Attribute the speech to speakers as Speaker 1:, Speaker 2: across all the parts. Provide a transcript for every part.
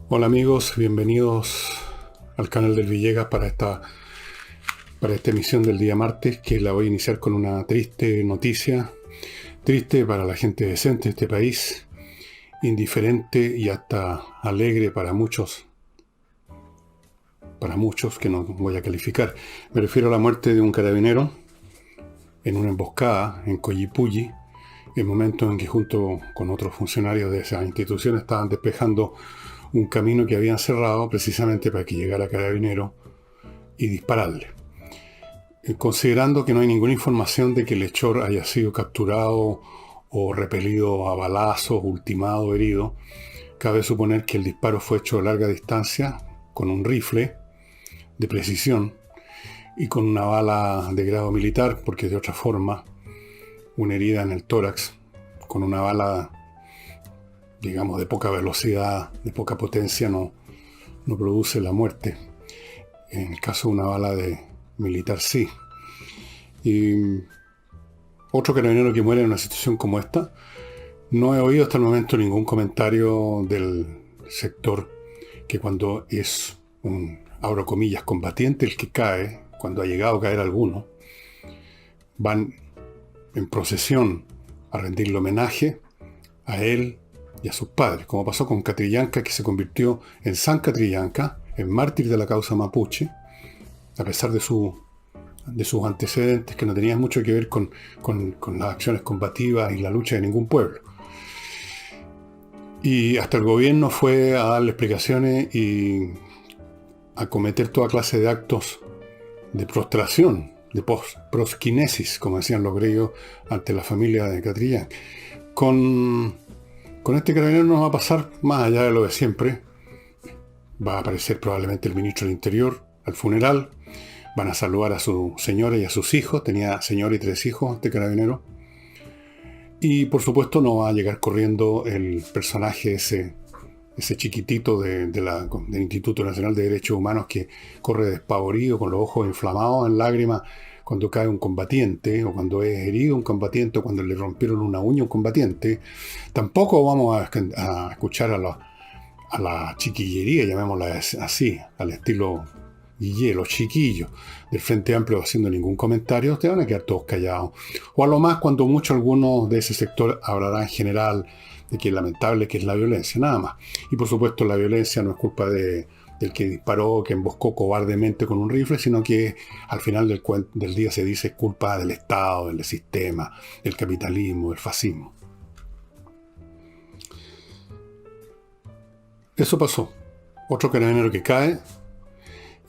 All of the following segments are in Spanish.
Speaker 1: Hola amigos, bienvenidos al canal del Villegas para esta emisión del día martes, que la voy a iniciar con una triste noticia, triste para la gente decente de este país, indiferente y hasta alegre para muchos que no voy a calificar. Me refiero a la muerte de un carabinero en una emboscada en Collipulli, el momento en que junto con otros funcionarios de esa institución estaban despejando un camino que habían cerrado precisamente para que llegara carabinero y dispararle. Considerando que no hay ninguna información de que el hechor haya sido capturado o repelido a balazos, ultimado o herido, cabe suponer que el disparo fue hecho a larga distancia con un rifle de precisión y con una bala de grado militar, porque de otra forma una herida en el tórax con una bala, digamos, de poca velocidad, de poca potencia, no produce la muerte. En el caso de una bala de militar, sí. Y otro carabinero que muere en una situación como esta, no he oído hasta el momento ningún comentario del sector que cuando es un, abro comillas, combatiente el que cae, cuando ha llegado a caer alguno, van en procesión a rendirle homenaje a él y a sus padres, como pasó con Catrillanca, que se convirtió en San Catrillanca, en mártir de la causa mapuche, a pesar de sus antecedentes que no tenían mucho que ver con las acciones combativas y la lucha de ningún pueblo. Y hasta el gobierno fue a darle explicaciones y a cometer toda clase de actos de prostración, de prosquinesis, como decían los griegos, ante la familia de Catrillanca. Con este carabinero nos va a pasar más allá de lo de siempre. Va a aparecer probablemente el ministro del Interior al funeral. Van a saludar a su señora y a sus hijos. Tenía señora y 3 hijos este carabinero. Y por supuesto no va a llegar corriendo el personaje ese chiquitito del Instituto Nacional de Derechos Humanos que corre despavorido, con los ojos inflamados en lágrimas, cuando cae un combatiente, o cuando es herido un combatiente, o cuando le rompieron una uña a un combatiente. Tampoco vamos a escuchar a la chiquillería, llamémosla así, al estilo Guille, los chiquillos del Frente Amplio haciendo ningún comentario. Te van a quedar todos callados. O a lo más, cuando mucho algunos de ese sector hablarán en general de que es lamentable que es la violencia, nada más. Y por supuesto la violencia no es culpa del que disparó, que emboscó cobardemente con un rifle, sino que al final del día se dice es culpa del Estado, del sistema, del capitalismo, del fascismo. Eso pasó. Otro carabinero que cae.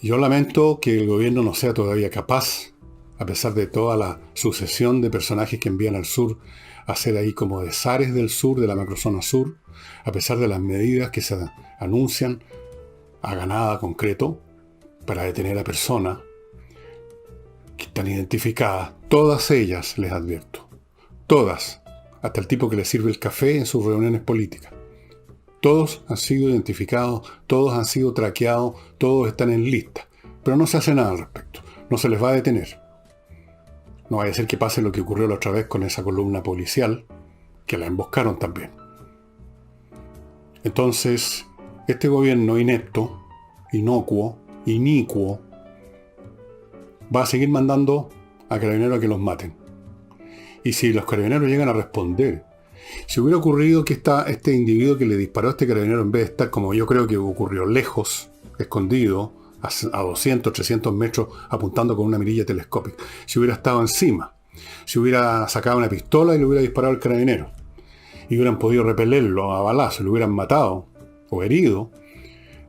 Speaker 1: Yo lamento que el gobierno no sea todavía capaz, a pesar de toda la sucesión de personajes que envían al sur, a ser ahí como de zares del sur, de la macrozona sur, a pesar de las medidas que se anuncian a ganada concreto para detener a personas que están identificadas, todas ellas, les advierto, todas, hasta el tipo que les sirve el café en sus reuniones políticas. Todos han sido identificados, todos han sido traqueados, todos están en lista, pero no se hace nada al respecto, no se les va a detener. No vaya a ser que pase lo que ocurrió la otra vez con esa columna policial, que la emboscaron también. Entonces, este gobierno inepto, inocuo, inicuo, va a seguir mandando a carabineros a que los maten. Y si los carabineros llegan a responder, si hubiera ocurrido que este individuo que le disparó a este carabinero, en vez de estar, como yo creo que ocurrió, lejos, escondido, a 200, 300 metros, apuntando con una mirilla telescópica, si hubiera estado encima, si hubiera sacado una pistola y le hubiera disparado al carabinero, y hubieran podido repelerlo a balazo, lo hubieran matado o herido,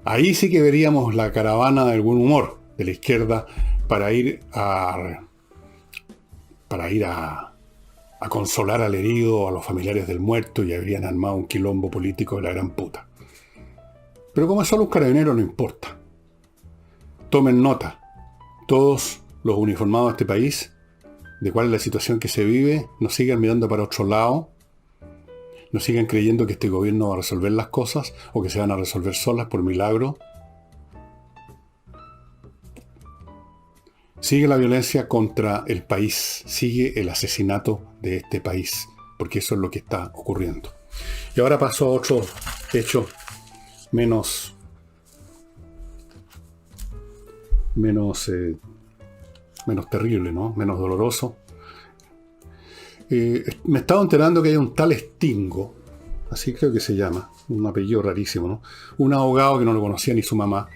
Speaker 1: ahí sí que veríamos la caravana de algún humor de la izquierda para ir a consolar al herido o a los familiares del muerto, y habrían armado un quilombo político de la gran puta. Pero como es solo un carabinero, no importa. Tomen nota, todos los uniformados de este país, de cuál es la situación que se vive, no sigan mirando para otro lado, no sigan creyendo que este gobierno va a resolver las cosas o que se van a resolver solas por milagro. Sigue la violencia contra el país, sigue el asesinato de este país, porque eso es lo que está ocurriendo. Y ahora paso a otro hecho menos terrible, ¿no? Menos doloroso. Me he estado enterando que hay un tal Stingo, así creo que se llama, un apellido rarísimo, ¿no? Un abogado que no lo conocía ni su mamá,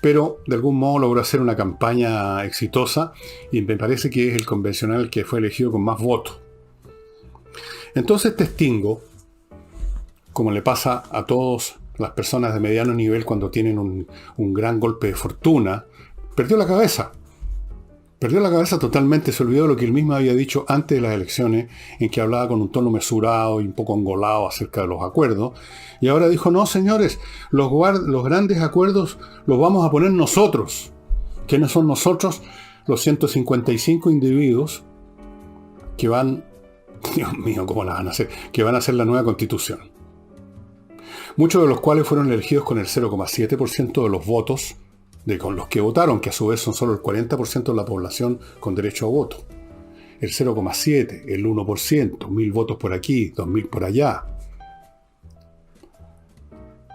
Speaker 1: pero de algún modo logró hacer una campaña exitosa y me parece que es el convencional que fue elegido con más votos. Entonces este Stingo, como le pasa a todas las personas de mediano nivel cuando tienen un gran golpe de fortuna, perdió la cabeza. Perdió la cabeza totalmente, se olvidó de lo que él mismo había dicho antes de las elecciones, en que hablaba con un tono mesurado y un poco engolado acerca de los acuerdos. Y ahora dijo, no señores, los grandes acuerdos los vamos a poner nosotros. ¿Quiénes son nosotros? Los 155 individuos que van, Dios mío, ¿cómo la van a hacer? Que van a hacer la nueva constitución. Muchos de los cuales fueron elegidos con el 0,7% de los votos con los que votaron, que a su vez son solo el 40% de la población con derecho a voto. El 0,7%, el 1%, 1.000 votos por aquí, 2.000 por allá.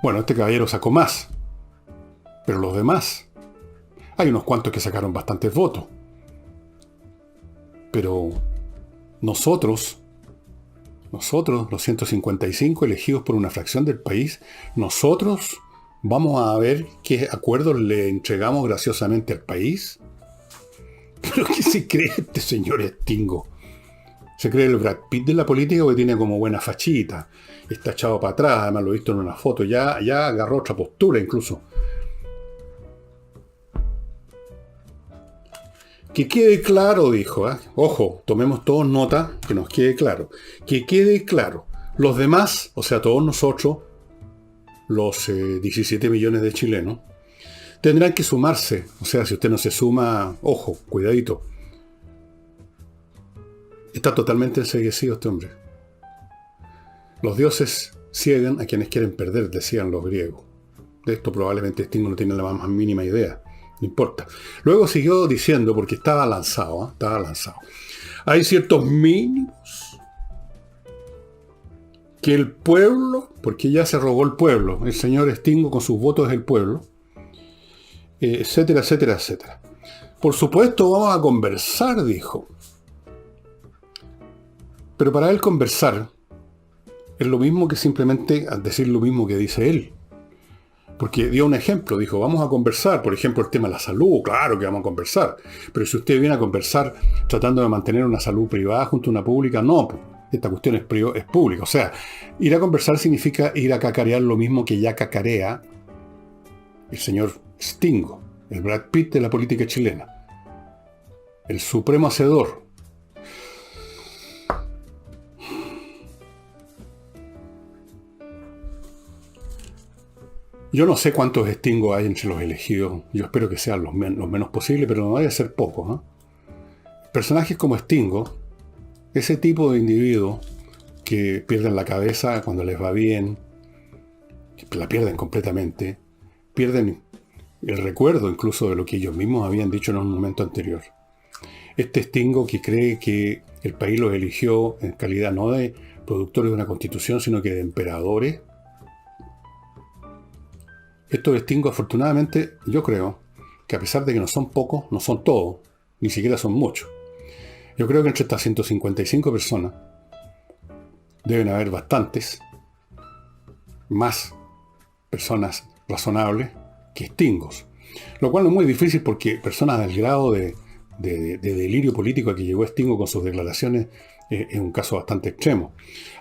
Speaker 1: Bueno, este caballero sacó más, pero los demás, hay unos cuantos que sacaron bastantes votos. Pero nosotros, los 155 elegidos por una fracción del país, nosotros vamos a ver qué acuerdos le entregamos graciosamente al país. ¿Pero qué se cree este señor Stingo? Se cree el Brad Pitt de la política porque tiene como buena fachita. Está echado para atrás, además lo he visto en una foto. Ya agarró otra postura incluso. Que quede claro, dijo. Ojo, tomemos todos nota, que nos quede claro. Que quede claro. Los demás, o sea, todos nosotros, los 17 millones de chilenos, tendrán que sumarse. O sea, si usted no se suma, ojo, cuidadito. Está totalmente enceguecido este hombre. Los dioses ciegan a quienes quieren perder, decían los griegos. De esto probablemente Stingo no tiene la más mínima idea. No importa. Luego siguió diciendo, porque estaba lanzado, hay ciertos mínimos que el pueblo, porque ya se rogó el pueblo, el señor Stingo con sus votos es el pueblo, etcétera, etcétera, etcétera. Por supuesto vamos a conversar, dijo. Pero para él conversar es lo mismo que simplemente decir lo mismo que dice él. Porque dio un ejemplo, dijo, vamos a conversar, por ejemplo, el tema de la salud, claro que vamos a conversar. Pero si usted viene a conversar tratando de mantener una salud privada junto a una pública, no, esta cuestión es pública. O sea, ir a conversar significa ir a cacarear lo mismo que ya cacarea el señor Stingo, el Brad Pitt de la política chilena, el supremo hacedor. Yo no sé cuántos Stingo hay entre los elegidos. Yo espero que sean los menos posibles, pero no debe ser pocos, ¿eh? Personajes como Stingo, ese tipo de individuos que pierden la cabeza cuando les va bien, que la pierden completamente, pierden el recuerdo incluso de lo que ellos mismos habían dicho en un momento anterior. Este Stingo que cree que el país los eligió en calidad no de productores de una constitución, sino que de emperadores. Estos Stingo, afortunadamente, yo creo que a pesar de que no son pocos, no son todos, ni siquiera son muchos. Yo creo que entre estas 155 personas deben haber bastantes más personas razonables que Stingos. Lo cual no es muy difícil porque personas del grado de delirio político a que llegó Stingo con sus declaraciones es un caso bastante extremo.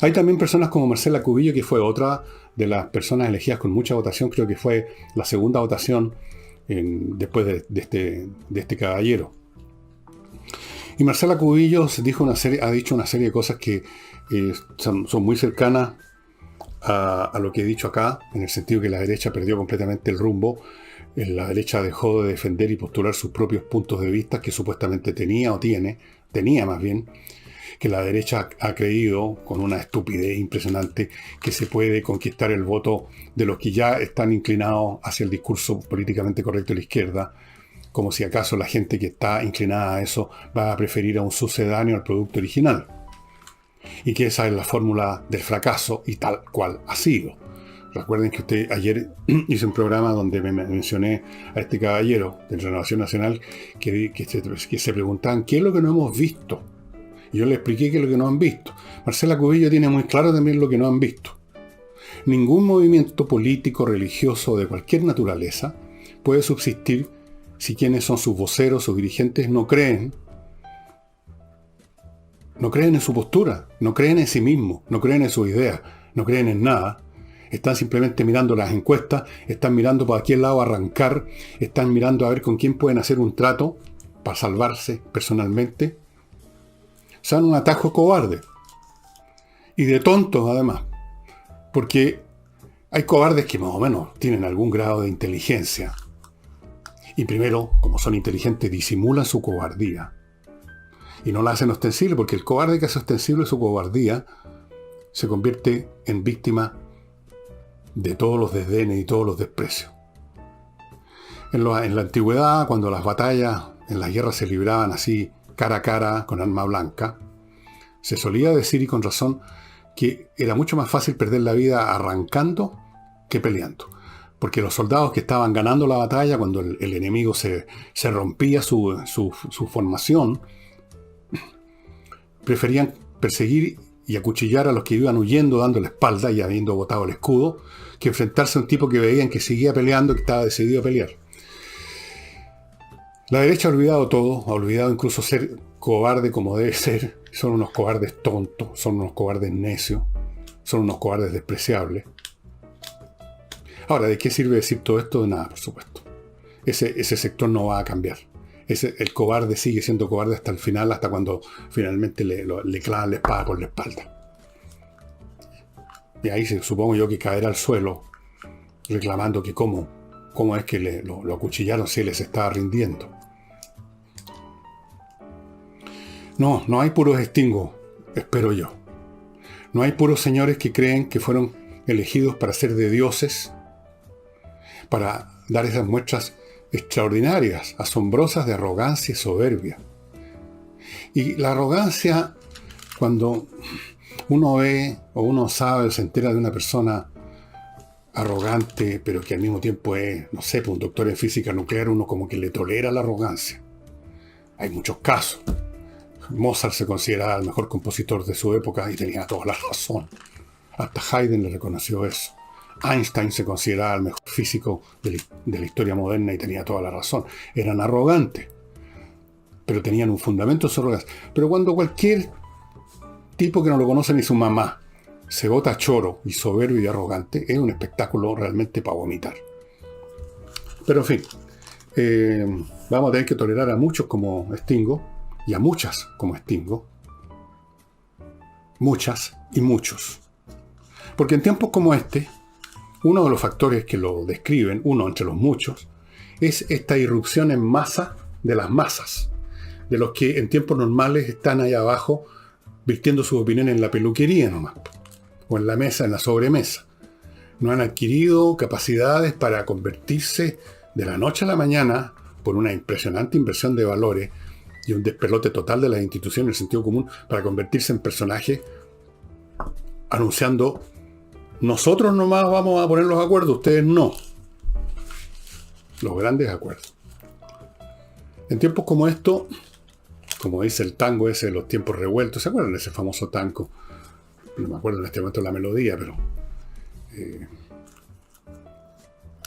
Speaker 1: Hay también personas como Marcela Cubillo, que fue otra de las personas elegidas con mucha votación, creo que fue la segunda votación después de este caballero. Y Marcela Cubillo ha dicho una serie de cosas que son muy cercanas a lo que he dicho acá, en el sentido que la derecha perdió completamente el rumbo. La derecha dejó de defender y postular sus propios puntos de vista que supuestamente tenía más bien, que la derecha ha creído, con una estupidez impresionante, que se puede conquistar el voto de los que ya están inclinados hacia el discurso políticamente correcto de la izquierda, como si acaso la gente que está inclinada a eso va a preferir a un sucedáneo al producto original. Y que esa es la fórmula del fracaso y tal cual ha sido. Recuerden que usted ayer hizo un programa donde me mencioné a este caballero de Renovación Nacional que se preguntaban qué es lo que no hemos visto. Y yo le expliqué qué es lo que no han visto. Marcela Cubillo tiene muy claro también lo que no han visto. Ningún movimiento político, religioso o de cualquier naturaleza puede subsistir si quienes son sus voceros, sus dirigentes, no creen en su postura, no creen en sí mismos, no creen en sus ideas, no creen en nada. Están simplemente mirando las encuestas, están mirando para qué lado arrancar, están mirando a ver con quién pueden hacer un trato para salvarse personalmente. Son un atajo cobarde. Y de tontos, además. Porque hay cobardes que más o menos tienen algún grado de inteligencia. Y primero, como son inteligentes, disimulan su cobardía. Y no la hacen ostensible, porque el cobarde que hace ostensible su cobardía se convierte en víctima de todos los desdenes y todos los desprecios. En la antigüedad, cuando las batallas en las guerras se libraban así, cara a cara, con arma blanca, se solía decir, y con razón, que era mucho más fácil perder la vida arrancando que peleando. Porque los soldados que estaban ganando la batalla, cuando el enemigo se rompía su formación, preferían perseguir y acuchillar a los que iban huyendo, dando la espalda y habiendo botado el escudo, que enfrentarse a un tipo que veían que seguía peleando, que estaba decidido a pelear. La derecha ha olvidado todo, ha olvidado incluso ser cobarde como debe ser. Son unos cobardes tontos, son unos cobardes necios, son unos cobardes despreciables. Ahora, ¿de qué sirve decir todo esto? De nada, por supuesto. Ese sector no va a cambiar. El cobarde sigue siendo cobarde hasta el final, hasta cuando finalmente le clavan la espada por la espalda. Y ahí supongo yo que caerá al suelo reclamando que cómo es que lo acuchillaron si les estaba rindiendo. No hay puros extingos, espero yo. No hay puros señores que creen que fueron elegidos para ser de dioses, para dar esas muestras extraordinarias, asombrosas de arrogancia y soberbia. Y la arrogancia, cuando uno ve o uno sabe o se entera de una persona arrogante, pero que al mismo tiempo es, no sé, un doctor en física nuclear, uno como que le tolera la arrogancia. Hay muchos casos. Mozart se consideraba el mejor compositor de su época y tenía toda la razón. Hasta Haydn le reconoció eso. Einstein se consideraba el mejor físico de la historia moderna y tenía toda la razón. Eran arrogantes, pero tenían un fundamento de su arrogancia. Pero cuando cualquier tipo que no lo conoce ni su mamá se bota choro y soberbio y arrogante, es un espectáculo realmente para vomitar. Pero en fin, vamos a tener que tolerar a muchos como Stingo y a muchas como Stingo. Muchas y muchos. Porque en tiempos como este, uno de los factores que lo describen, uno entre los muchos, es esta irrupción en masa de las masas, de los que en tiempos normales están ahí abajo vistiendo sus opiniones en la peluquería nomás, o en la mesa, en la sobremesa. No han adquirido capacidades para convertirse de la noche a la mañana, por una impresionante inversión de valores y un despelote total de las instituciones en el sentido común, para convertirse en personajes anunciando: nosotros nomás vamos a poner los acuerdos, ustedes no. Los grandes acuerdos. En tiempos como esto, como dice el tango ese de los tiempos revueltos, ¿se acuerdan de ese famoso tango? No me acuerdo en este momento la melodía, pero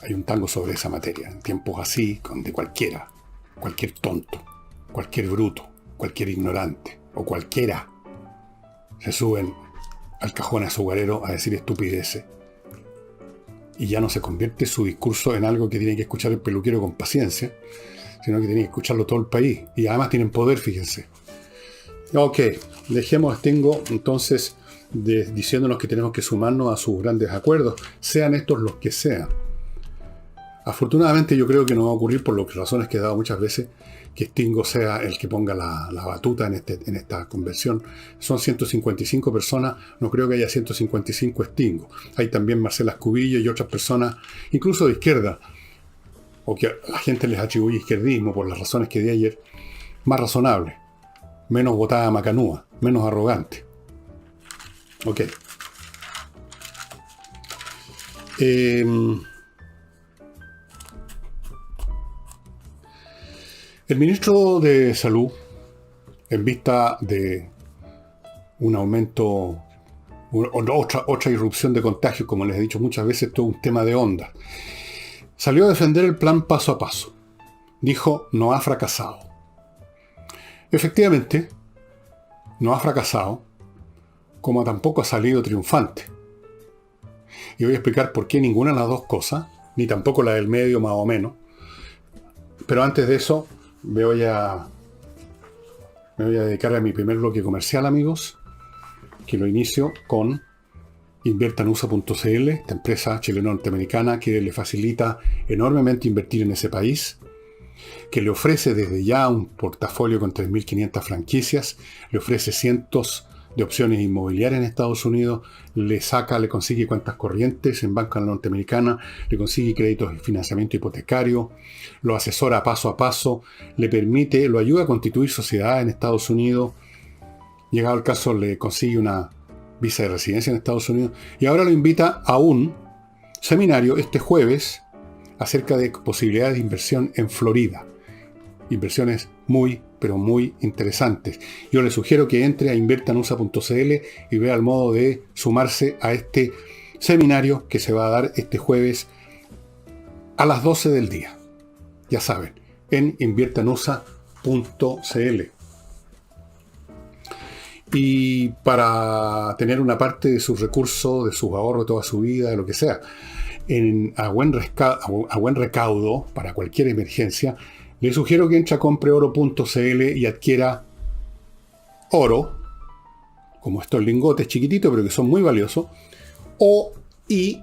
Speaker 1: hay un tango sobre esa materia. En tiempos así, donde cualquiera, cualquier tonto, cualquier bruto, cualquier ignorante o cualquiera se suben al cajón azucarero a decir estupideces. Y ya no se convierte su discurso en algo que tiene que escuchar el peluquero con paciencia, sino que tiene que escucharlo todo el país. Y además tienen poder, fíjense. Ok, dejemos a Stingo entonces diciéndonos que tenemos que sumarnos a sus grandes acuerdos, sean estos los que sean. Afortunadamente yo creo que no va a ocurrir, por las razones que he dado muchas veces, que Stingo sea el que ponga la batuta en esta convención. Son 155 personas, no creo que haya 155 Stingo. Hay también Marcela Cubillo y otras personas, incluso de izquierda, o que a la gente les atribuye izquierdismo por las razones que di ayer, más razonable, menos botada macanúa, menos arrogante. Ok. El ministro de Salud, en vista de un aumento, otra irrupción de contagios, como les he dicho muchas veces, todo un tema de onda, salió a defender el plan paso a paso. Dijo, no ha fracasado. Efectivamente, no ha fracasado, como tampoco ha salido triunfante. Y voy a explicar por qué ninguna de las dos cosas, ni tampoco la del medio más o menos. Pero antes de eso, me voy a dedicar a mi primer bloque comercial, amigos, que lo inicio con inviertanusa.cl, esta empresa chileno-norteamericana que le facilita enormemente invertir en ese país, que le ofrece desde ya un portafolio con 3.500 franquicias, le ofrece cientos de opciones inmobiliarias en Estados Unidos, le consigue cuentas corrientes en banca norteamericana, le consigue créditos y financiamiento hipotecario, lo asesora paso a paso, lo ayuda a constituir sociedad en Estados Unidos, llegado el caso le consigue una visa de residencia en Estados Unidos, y ahora lo invita a un seminario este jueves acerca de posibilidades de inversión en Florida. Inversiones muy, pero muy interesantes. Yo le sugiero que entre a inviertanusa.cl y vea el modo de sumarse a este seminario que se va a dar este jueves a las 12 del día. Ya saben, en inviertanusa.cl. Y para tener una parte de sus recursos, de sus ahorros toda su vida, de lo que sea, a buen recaudo para cualquier emergencia, le sugiero que entre a compreoro.cl y adquiera oro, como estos lingotes chiquititos, pero que son muy valiosos, y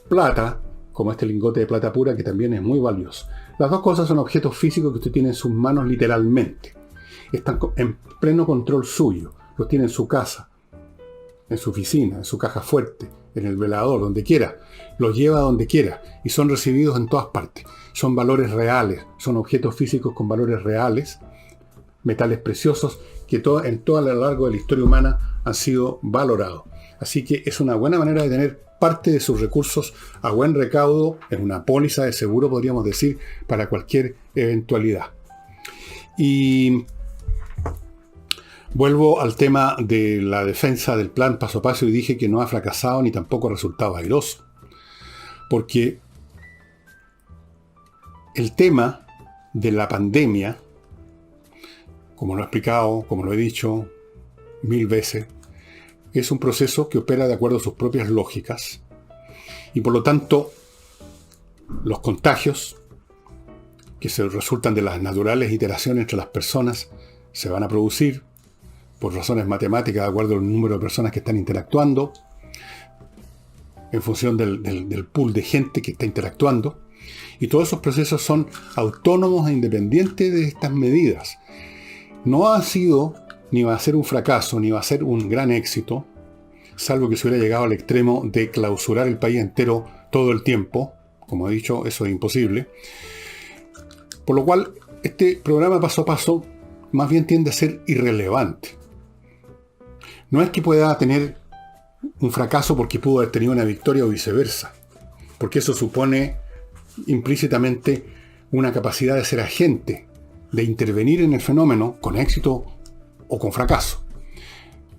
Speaker 1: plata, como este lingote de plata pura, que también es muy valioso. Las dos cosas son objetos físicos que usted tiene en sus manos literalmente. Están en pleno control suyo. Los tiene en su casa, en su oficina, en su caja fuerte, en el velador, donde quiera. Los lleva donde quiera y son recibidos en todas partes. Son valores reales, son objetos físicos con valores reales, metales preciosos que en todo a lo largo de la historia humana han sido valorados. Así que es una buena manera de tener parte de sus recursos a buen recaudo en una póliza de seguro, podríamos decir, para cualquier eventualidad. Y vuelvo al tema de la defensa del plan paso a paso y dije que no ha fracasado ni tampoco ha resultado airoso. Porque el tema de la pandemia, como lo he explicado, como lo he dicho 1000 veces, es un proceso que opera de acuerdo a sus propias lógicas y por lo tanto los contagios que resultan de las naturales iteraciones entre las personas se van a producir por razones matemáticas de acuerdo al número de personas que están interactuando, en función del pool de gente que está interactuando, y todos esos procesos son autónomos e independientes de estas medidas. No ha sido, ni va a ser un fracaso, ni va a ser un gran éxito, salvo que se hubiera llegado al extremo de clausurar el país entero todo el tiempo. Como he dicho, eso es imposible. Por lo cual, este programa paso a paso más bien tiende a ser irrelevante. No es que pueda tener un fracaso porque pudo haber tenido una victoria o viceversa, porque eso supone implícitamente una capacidad de ser agente, de intervenir en el fenómeno con éxito o con fracaso.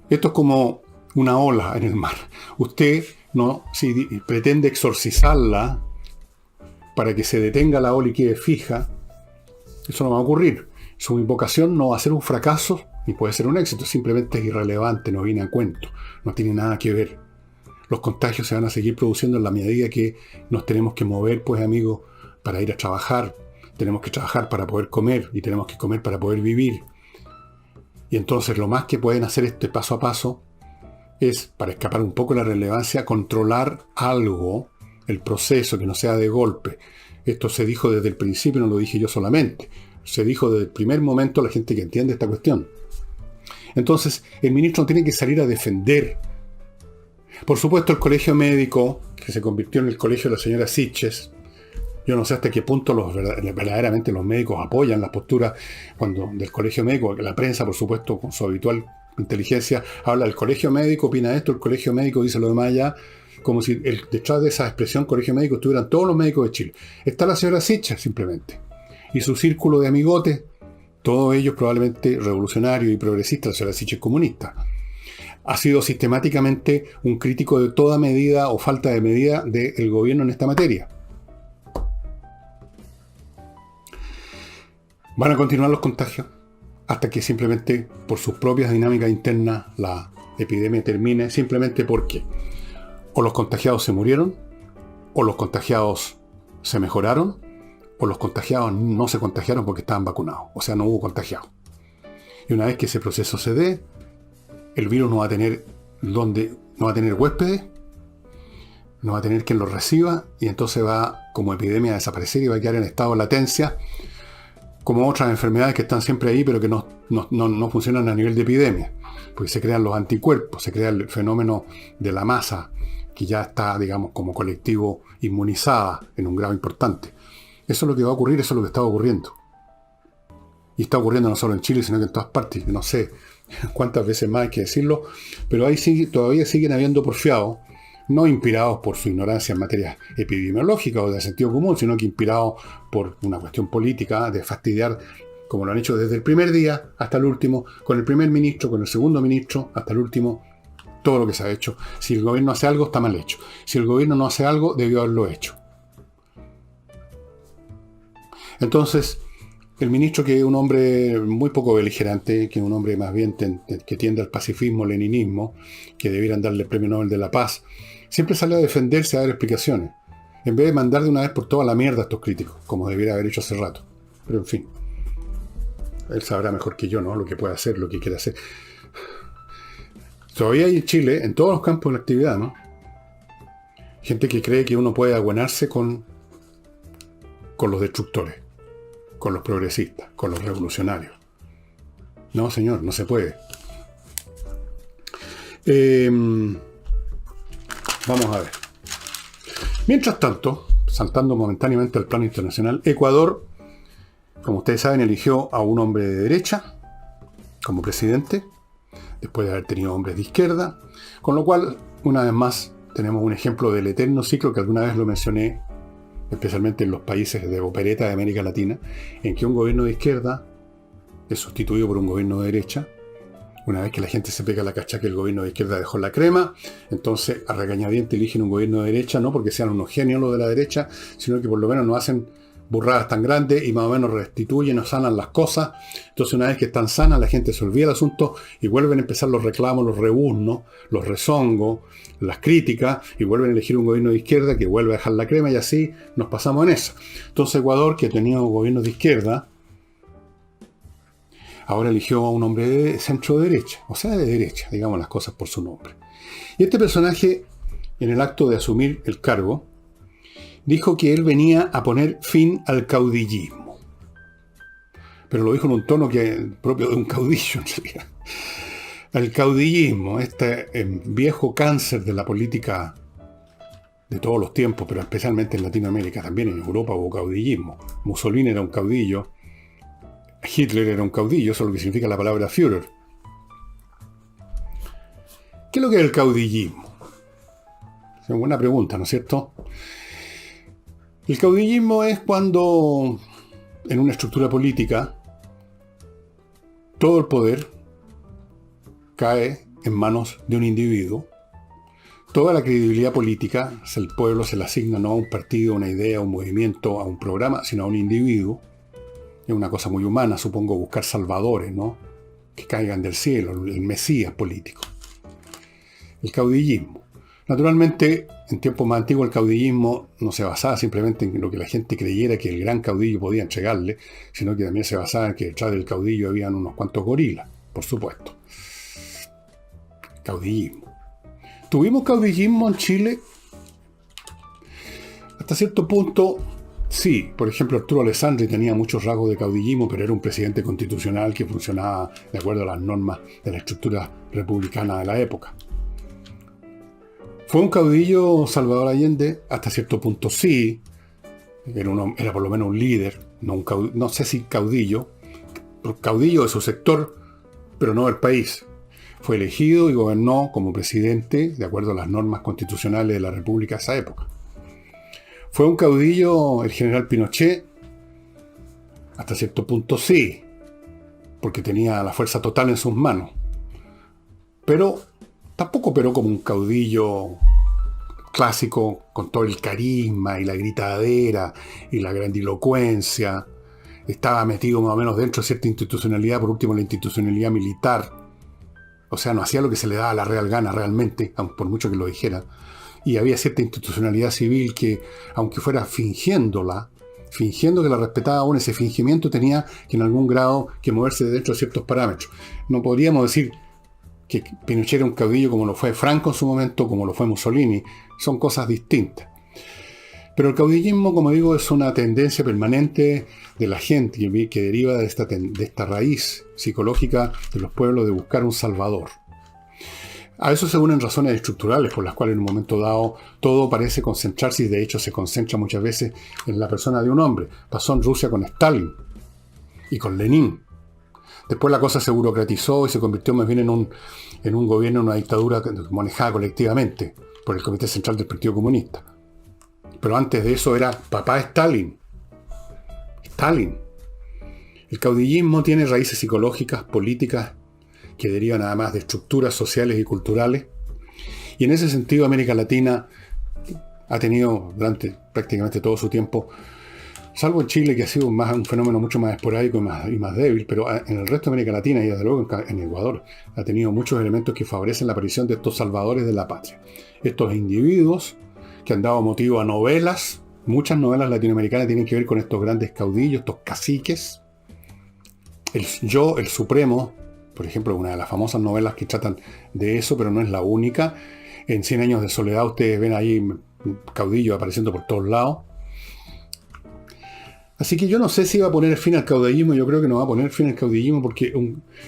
Speaker 1: Esto es como una ola en el mar. Usted si pretende exorcizarla para que se detenga la ola y quede fija, eso no va a ocurrir. Su invocación no va a ser un fracaso ni puede ser un éxito, simplemente es irrelevante, no viene a cuento, no tiene nada que ver. Los contagios se van a seguir produciendo en la medida que nos tenemos que mover, pues amigos, para ir a trabajar. Tenemos que trabajar para poder comer y tenemos que comer para poder vivir. Y entonces lo más que pueden hacer este paso a paso es, para escapar un poco de la relevancia, controlar algo, el proceso, que no sea de golpe. Esto se dijo desde el principio, no lo dije yo solamente. Se dijo desde el primer momento a la gente que entiende esta cuestión. Entonces, el ministro tiene que salir a defender. Por supuesto, el colegio médico, que se convirtió en el colegio de la señora Sitges, Yo no sé hasta qué punto verdaderamente los médicos apoyan las posturas del colegio médico. La prensa, por supuesto, con su habitual inteligencia, habla del colegio médico, opina esto, el colegio médico dice lo demás allá, como si detrás de esa expresión colegio médico estuvieran todos los médicos de Chile. Está la señora Sichel, simplemente, y su círculo de amigotes, todos ellos probablemente revolucionarios y progresistas. La señora Sichel comunista. Ha sido sistemáticamente un crítico de toda medida o falta de medida del gobierno en esta materia. Van a continuar los contagios hasta que simplemente por sus propias dinámicas internas la epidemia termine, simplemente porque o los contagiados se murieron, o los contagiados se mejoraron, o los contagiados no se contagiaron porque estaban vacunados. O sea, no hubo contagiados. Y una vez que ese proceso se dé, el virus no va a tener huéspedes, no va a tener quien los reciba, y entonces va como epidemia a desaparecer y va a quedar en estado de latencia, como otras enfermedades que están siempre ahí, pero que no funcionan a nivel de epidemia, porque se crean los anticuerpos, se crea el fenómeno de la masa, que ya está, digamos, como colectivo inmunizada en un grado importante. Eso es lo que va a ocurrir, eso es lo que está ocurriendo. Y está ocurriendo no solo en Chile, sino que en todas partes. No sé cuántas veces más hay que decirlo, pero ahí todavía siguen habiendo porfiados, no inspirados por su ignorancia en materias epidemiológicas o de sentido común, sino que inspirados por una cuestión política de fastidiar, como lo han hecho desde el primer día hasta el último, con el primer ministro, con el segundo ministro, hasta el último, todo lo que se ha hecho. Si el gobierno hace algo, está mal hecho. Si el gobierno no hace algo, debió haberlo hecho. Entonces, el ministro, que es un hombre muy poco beligerante, que es un hombre más bien que tiende al pacifismo, leninismo, que debieran darle el Premio Nobel de la Paz, siempre sale a defenderse, a dar explicaciones, en vez de mandar de una vez por toda la mierda a estos críticos, como debiera haber hecho hace rato. Pero en fin, él sabrá mejor que yo, ¿no?, lo que puede hacer, lo que quiere hacer. Todavía hay en Chile, en todos los campos de la actividad, ¿no?, gente que cree que uno puede aguanarse con los destructores, con los progresistas, con los revolucionarios. No, señor, no se puede. Vamos a ver. Mientras tanto, saltando momentáneamente al plano internacional, Ecuador, como ustedes saben, eligió a un hombre de derecha como presidente, después de haber tenido hombres de izquierda, con lo cual, una vez más, tenemos un ejemplo del eterno ciclo que alguna vez lo mencioné, especialmente en los países de opereta de América Latina, en que un gobierno de izquierda es sustituido por un gobierno de derecha. Una vez que la gente se pega la cacha que el gobierno de izquierda dejó la crema, entonces a regañadiente eligen un gobierno de derecha, no porque sean unos genios los de la derecha, sino que por lo menos no hacen burradas tan grandes y más o menos restituyen o sanan las cosas. Entonces, una vez que están sanas, la gente se olvida del asunto y vuelven a empezar los reclamos, los rebuznos, los rezongos, las críticas, y vuelven a elegir un gobierno de izquierda que vuelve a dejar la crema, y así nos pasamos en eso. Entonces Ecuador, que tenía un gobierno de izquierda, ahora eligió a un hombre de centro derecha, o sea, de derecha, digamos las cosas por su nombre. Y este personaje, en el acto de asumir el cargo, dijo que él venía a poner fin al caudillismo. Pero lo dijo en un tono propio de un caudillo, en realidad. El caudillismo, este viejo cáncer de la política de todos los tiempos, pero especialmente en Latinoamérica, también en Europa hubo caudillismo. Mussolini era un caudillo, Hitler era un caudillo, eso es lo que significa la palabra Führer. ¿Qué es lo que es el caudillismo? Es una buena pregunta, ¿no es cierto? El caudillismo es cuando en una estructura política todo el poder cae en manos de un individuo. Toda la credibilidad política, el pueblo se la asigna no a un partido, a una idea, a un movimiento, a un programa, sino a un individuo. Es una cosa muy humana, supongo, buscar salvadores, ¿no?, que caigan del cielo, el mesías político. El caudillismo. Naturalmente, en tiempos más antiguos el caudillismo no se basaba simplemente en lo que la gente creyera que el gran caudillo podía entregarle, sino que también se basaba en que detrás del caudillo habían unos cuantos gorilas, por supuesto. Caudillismo. ¿Tuvimos caudillismo en Chile? Hasta cierto punto, sí. Por ejemplo, Arturo Alessandri tenía muchos rasgos de caudillismo, pero era un presidente constitucional que funcionaba de acuerdo a las normas de la estructura republicana de la época. ¿Fue un caudillo Salvador Allende? Hasta cierto punto sí. era por lo menos un líder, no sé si caudillo de su sector, pero no del país. Fue elegido y gobernó como presidente de acuerdo a las normas constitucionales de la República de esa época. ¿Fue un caudillo el general Pinochet? Hasta cierto punto sí, porque tenía la fuerza total en sus manos. Pero tampoco operó como un caudillo clásico con todo el carisma y la gritadera y la grandilocuencia. Estaba metido más o menos dentro de cierta institucionalidad, por último la institucionalidad militar. O sea, no hacía lo que se le daba a la real gana realmente, por mucho que lo dijera. Y había cierta institucionalidad civil que, aunque fuera fingiendo que la respetaba aún, ese fingimiento tenía que en algún grado que moverse dentro de ciertos parámetros. No podríamos decir que Pinochet era un caudillo como lo fue Franco en su momento, como lo fue Mussolini. Son cosas distintas. Pero el caudillismo, como digo, es una tendencia permanente de la gente que deriva de esta raíz psicológica de los pueblos de buscar un salvador. A eso se unen razones estructurales por las cuales en un momento dado todo parece concentrarse y de hecho se concentra muchas veces en la persona de un hombre. Pasó en Rusia con Stalin y con Lenin. Después la cosa se burocratizó y se convirtió más bien en un gobierno, una dictadura manejada colectivamente por el Comité Central del Partido Comunista. Pero antes de eso era papá Stalin. El caudillismo tiene raíces psicológicas, políticas, que derivan además de estructuras sociales y culturales. Y en ese sentido América Latina ha tenido durante prácticamente todo su tiempo, salvo en Chile, que ha sido un fenómeno mucho más esporádico y más débil, pero en el resto de América Latina y desde luego en Ecuador ha tenido muchos elementos que favorecen la aparición de estos salvadores de la patria. Estos individuos que han dado motivo a novelas, muchas novelas latinoamericanas tienen que ver con estos grandes caudillos, estos caciques. El Supremo, por ejemplo, una de las famosas novelas que tratan de eso, pero no es la única. En 100 años de soledad ustedes ven ahí caudillos apareciendo por todos lados. Así que yo no sé si va a poner fin al caudillismo. Yo creo que no va a poner fin al caudillismo porque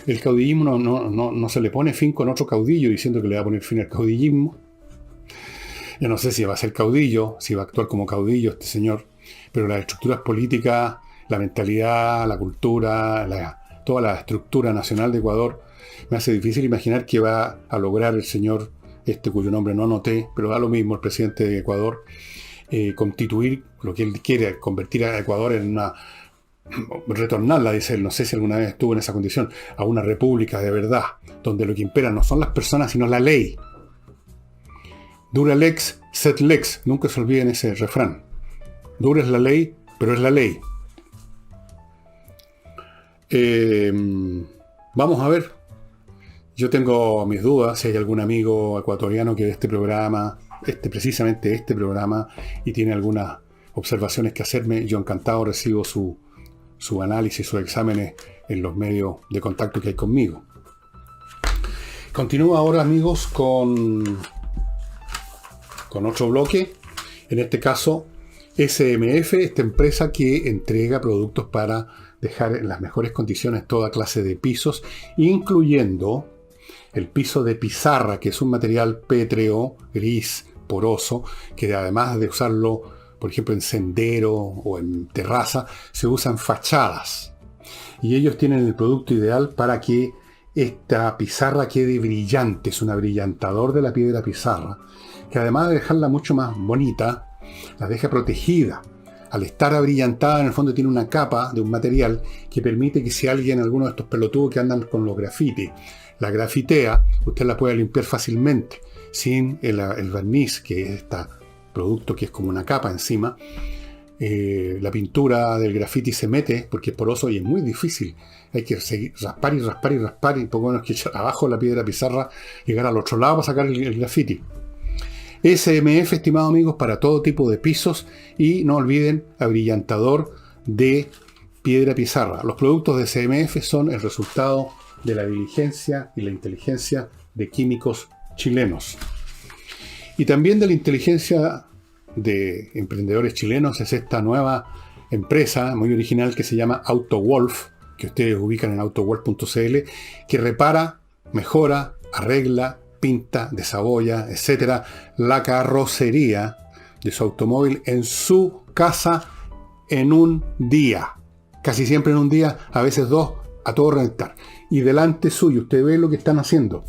Speaker 1: el caudillismo no se le pone fin con otro caudillo diciendo que le va a poner fin al caudillismo. Yo no sé si va a ser caudillo, si va a actuar como caudillo este señor, pero las estructuras políticas, la mentalidad, la cultura, toda la estructura nacional de Ecuador, me hace difícil imaginar que va a lograr el señor, cuyo nombre no anoté, pero da lo mismo, el presidente de Ecuador, constituir lo que él quiere, convertir a Ecuador en retornarla, dice él, no sé si alguna vez estuvo en esa condición, a una república de verdad, donde lo que impera no son las personas, sino la ley. Dura lex, sed lex, nunca se olviden ese refrán. Dura es la ley, pero es la ley. Vamos a ver. Yo tengo mis dudas si hay algún amigo ecuatoriano que ve precisamente este programa y tiene algunas observaciones que hacerme. Yo encantado recibo su análisis, sus exámenes en los medios de contacto que hay conmigo. Continúo ahora, amigos, con otro bloque. En este caso, SMF, esta empresa que entrega productos para dejar en las mejores condiciones toda clase de pisos, incluyendo el piso de pizarra, que es un material pétreo, gris, poroso, que además de usarlo, por ejemplo, en sendero o en terraza, se usa en fachadas. Y ellos tienen el producto ideal para que esta pizarra quede brillante. Es un abrillantador de la piedra pizarra, que además de dejarla mucho más bonita, la deja protegida. Al estar abrillantada, en el fondo tiene una capa de un material que permite que si alguno de estos pelotudos que andan con los grafitis la grafitea, usted la puede limpiar fácilmente, sin el barniz, que es este producto que es como una capa encima. La pintura del grafiti se mete porque es poroso y es muy difícil. Hay que seguir, raspar y poco menos que echar abajo la piedra pizarra, llegar al otro lado para sacar el grafiti. SMF, estimados amigos, para todo tipo de pisos, y no olviden abrillantador de piedra pizarra. Los productos de SMF son el resultado de la diligencia y la inteligencia de químicos chilenos. Y también de la inteligencia de emprendedores chilenos es esta nueva empresa muy original que se llama AutoWolf, que ustedes ubican en autowolf.cl, que repara, mejora, arregla, pinta, desabolla, etcétera, la carrocería de su automóvil en su casa en un día. Casi siempre en un día, a veces dos, a todo reventar. Y delante suyo, usted ve lo que están haciendo.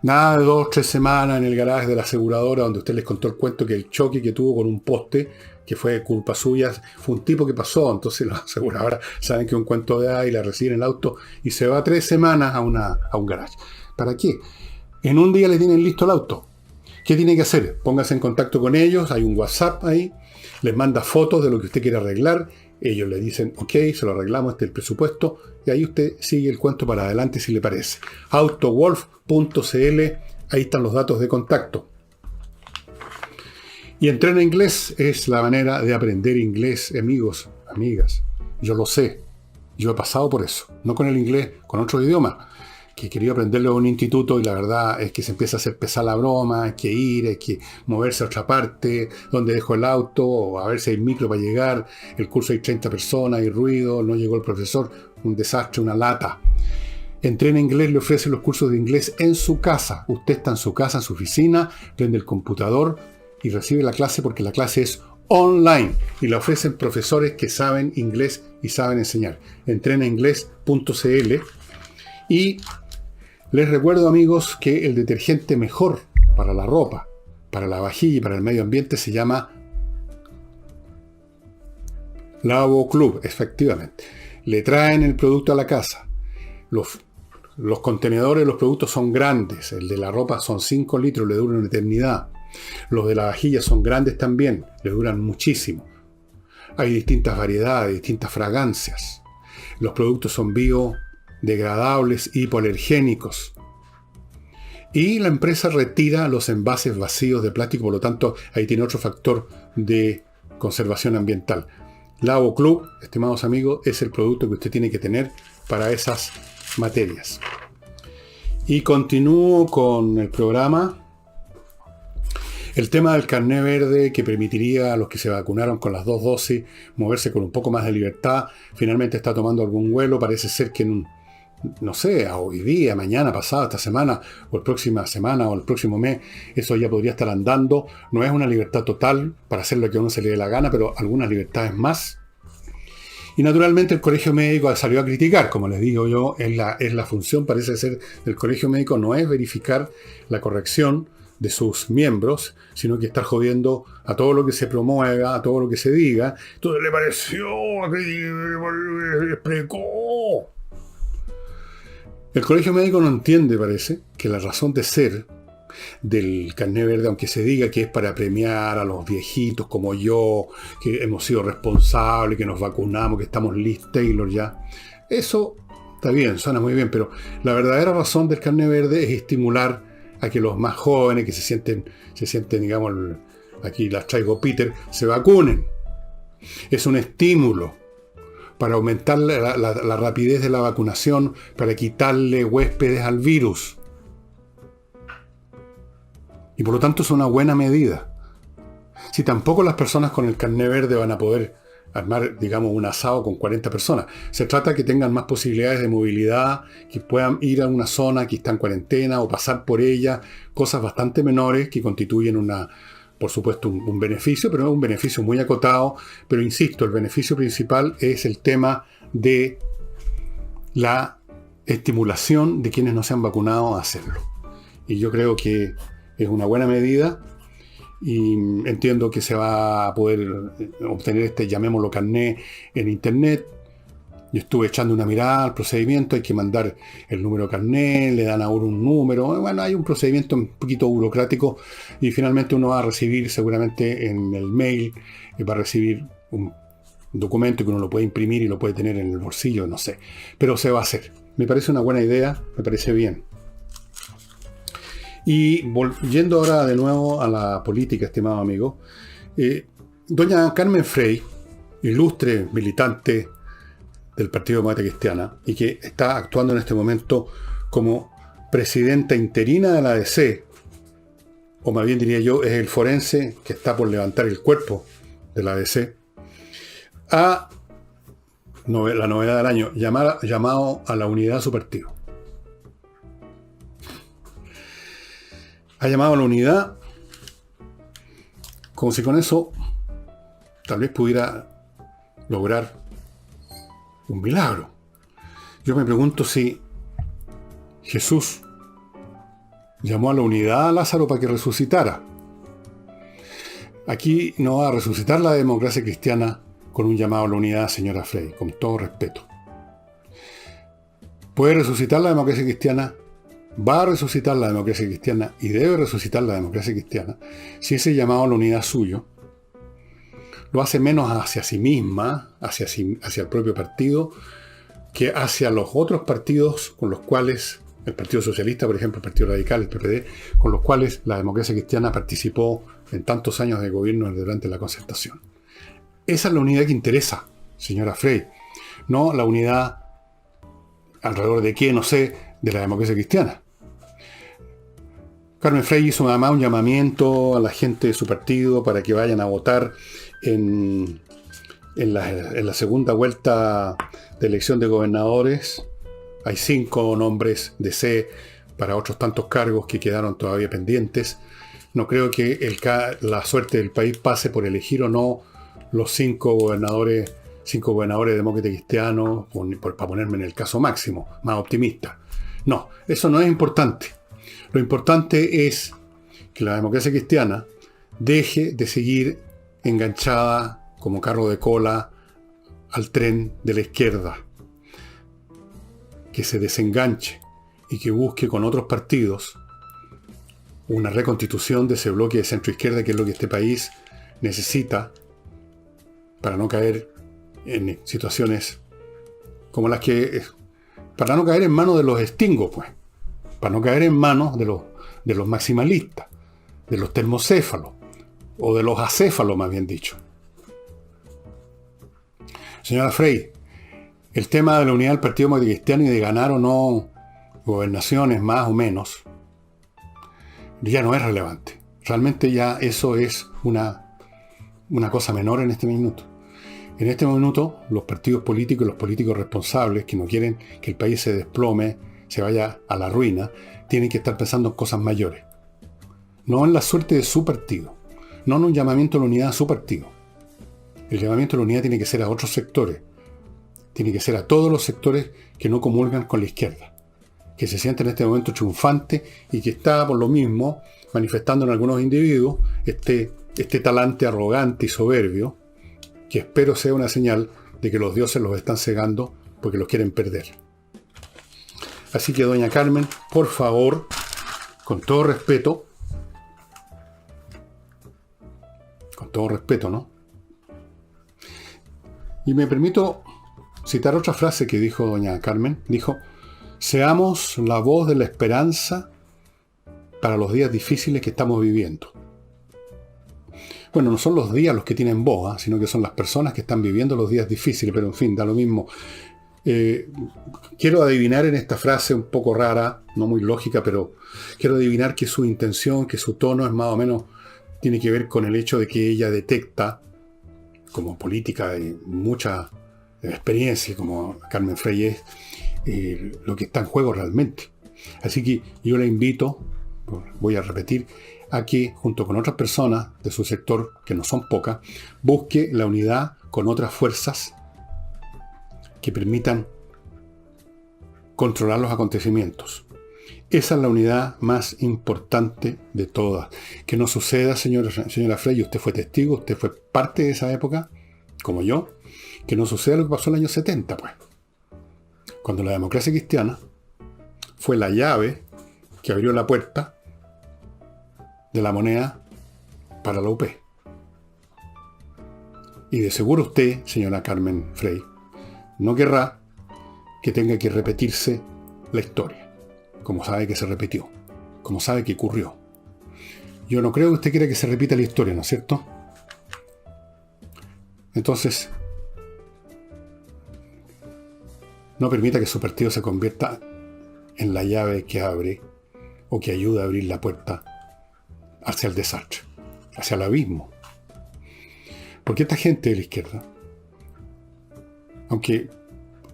Speaker 1: Nada de 2 o 3 semanas en el garaje de la aseguradora donde usted les contó el cuento que el choque que tuvo con un poste, que fue culpa suya, fue un tipo que pasó. Entonces las aseguradoras saben que es un cuento de ahí, la reciben el auto y se va 3 semanas a un garaje. ¿Para qué? En un día le tienen listo el auto. ¿Qué tiene que hacer? Póngase en contacto con ellos, hay un WhatsApp ahí, les manda fotos de lo que usted quiere arreglar, ellos le dicen, ok, se lo arreglamos, este es el presupuesto, y ahí usted sigue el cuento para adelante si le parece. Autowolf.cl, ahí están los datos de contacto. Y Entrena Inglés es la manera de aprender inglés, amigos, amigas. Yo lo sé, yo he pasado por eso, no con el inglés, con otros idiomas, que quería aprenderlo en un instituto y la verdad es que se empieza a hacer pesar la broma, hay que ir, hay que moverse a otra parte, donde dejo el auto, o a ver si hay micro para llegar, el curso hay 30 personas, hay ruido, no llegó el profesor, un desastre, una lata. Entrena Inglés le ofrece los cursos de inglés en su casa. Usted está en su casa, en su oficina, prende el computador y recibe la clase porque la clase es online y la ofrecen profesores que saben inglés y saben enseñar. Entrenainglés.cl. Y les recuerdo, amigos, que el detergente mejor para la ropa, para la vajilla y para el medio ambiente se llama Lavo Club, efectivamente. Le traen el producto a la casa. Los contenedores, los productos son grandes. El de la ropa son 5 litros, le dura una eternidad. Los de la vajilla son grandes también, le duran muchísimo. Hay distintas variedades, distintas fragancias. Los productos son biodegradables y hipoalergénicos. Y la empresa retira los envases vacíos de plástico, por lo tanto, ahí tiene otro factor de conservación ambiental. Lavo Club, estimados amigos, es el producto que usted tiene que tener para esas materias. Y continúo con el programa. El tema del carné verde que permitiría a los que se vacunaron con las 2 dosis moverse con un poco más de libertad, finalmente está tomando algún vuelo. Parece ser que no sé, a hoy día, mañana, pasado, esta semana, o la próxima semana, o el próximo mes, eso ya podría estar andando. No es una libertad total para hacer lo que a uno se le dé la gana, pero algunas libertades más. Y naturalmente el colegio médico salió a criticar, como les digo yo, es la función, parece ser, del colegio médico, no es verificar la corrección de sus miembros, sino que estar jodiendo a todo lo que se promueva, a todo lo que se diga. Entonces le pareció, explicó. El colegio médico no entiende, parece, que la razón de ser del carné verde, aunque se diga que es para premiar a los viejitos como yo, que hemos sido responsables, que nos vacunamos, que estamos Liz Taylor ya, eso está bien, suena muy bien, pero la verdadera razón del carné verde es estimular a que los más jóvenes que se sienten, digamos, aquí las traigo Peter, se vacunen. Es un estímulo para aumentar la rapidez de la vacunación, para quitarle huéspedes al virus. Y por lo tanto es una buena medida. Si tampoco las personas con el carné verde van a poder armar, digamos, un asado con 40 personas. Se trata de que tengan más posibilidades de movilidad, que puedan ir a una zona que está en cuarentena o pasar por ella, cosas bastante menores que constituyen por supuesto, un beneficio, pero es un beneficio muy acotado. Pero insisto, el beneficio principal es el tema de la estimulación de quienes no se han vacunado a hacerlo. Y yo creo que es una buena medida. Y entiendo que se va a poder obtener llamémoslo carné, en internet. Yo estuve echando una mirada al procedimiento, hay que mandar el número carné, le dan a uno un número. Bueno, hay un procedimiento un poquito burocrático y finalmente uno va a recibir seguramente en el mail, va a recibir un documento que uno lo puede imprimir y lo puede tener en el bolsillo, no sé. Pero se va a hacer. Me parece una buena idea, me parece bien. Y volviendo ahora de nuevo a la política, estimado amigo, doña Carmen Frey, ilustre militante del Partido Demócrata Cristiana y que está actuando en este momento como presidenta interina de la ADC, o más bien diría yo, es el forense que está por levantar el cuerpo de la ADC, la novedad del año, llamado a la unidad de su partido. Ha llamado a la unidad como si con eso tal vez pudiera lograr un milagro. Yo me pregunto si Jesús llamó a la unidad a Lázaro para que resucitara. Aquí no va a resucitar la democracia cristiana con un llamado a la unidad, señora Frey, con todo respeto. Puede resucitar la democracia cristiana, va a resucitar la democracia cristiana y debe resucitar la democracia cristiana si ese llamado a la unidad suyo lo hace menos hacia sí misma, hacia el propio partido, que hacia los otros partidos con los cuales, el Partido Socialista, por ejemplo, el Partido Radical, el PPD, con los cuales la democracia cristiana participó en tantos años de gobierno durante la Concertación. Esa es la unidad que interesa, señora Frey, no la unidad alrededor de qué, no sé, de la democracia cristiana. Carmen Frey hizo además un llamamiento a la gente de su partido para que vayan a votar en la segunda vuelta de elección de gobernadores. Hay 5 nombres de C para otros tantos cargos que quedaron todavía pendientes. No creo que la suerte del país pase por elegir o no los 5 gobernadores demócratas cristianos, para ponerme en el caso máximo, más optimista. No, eso no es importante. Lo importante es que la democracia cristiana deje de seguir enganchada como carro de cola al tren de la izquierda. Que se desenganche y que busque con otros partidos una reconstitución de ese bloque de centro-izquierda, que es lo que este país necesita para no caer en situaciones como las que... para no caer en manos de los extingos, pues. Para no caer en manos de los maximalistas, de los termocéfalos, o de los acéfalos, más bien dicho. Señora Frey, el tema de la unidad del Partido Demócrata Cristiano y de ganar o no gobernaciones más o menos ya no es relevante. Realmente ya eso es una cosa menor en este minuto. En este minuto los partidos políticos y los políticos responsables que no quieren que el país se desplome, se vaya a la ruina, tienen que estar pensando en cosas mayores. No en la suerte de su partido, no en un llamamiento a la unidad a su partido. El llamamiento a la unidad tiene que ser a otros sectores. Tiene que ser a todos los sectores que no comulgan con la izquierda, que se sienten en este momento triunfante y que está por lo mismo manifestando en algunos individuos este talante arrogante y soberbio, que espero sea una señal de que los dioses los están cegando porque los quieren perder. Así que, doña Carmen, por favor, con todo respeto, ¿no? Y me permito citar otra frase que dijo doña Carmen. Dijo: seamos la voz de la esperanza para los días difíciles que estamos viviendo. Bueno, no son los días los que tienen voz, sino que son las personas que están viviendo los días difíciles, pero en fin, da lo mismo. Quiero adivinar en esta frase un poco rara, no muy lógica, pero quiero adivinar que su intención, que su tono es más o menos, tiene que ver con el hecho de que ella detecta, como política de mucha experiencia, como Carmen Frey es, lo que está en juego realmente. Así que yo la invito, voy a repetir, a que junto con otras personas de su sector, que no son pocas, busque la unidad con otras fuerzas que permitan controlar los acontecimientos. Esa es la unidad más importante de todas. Que no suceda, señora Frey, usted fue testigo, usted fue parte de esa época, como yo, que no suceda lo que pasó en el año 70, pues. Cuando la democracia cristiana fue la llave que abrió la puerta de la moneda para la UP. Y de seguro usted, señora Carmen Frey, no querrá que tenga que repetirse la historia, como sabe que se repitió, como sabe que ocurrió. Yo no creo que usted quiera que se repita la historia, ¿no es cierto? Entonces, no permita que su partido se convierta en la llave que abre o que ayuda a abrir la puerta hacia el desastre, hacia el abismo. Porque esta gente de la izquierda, aunque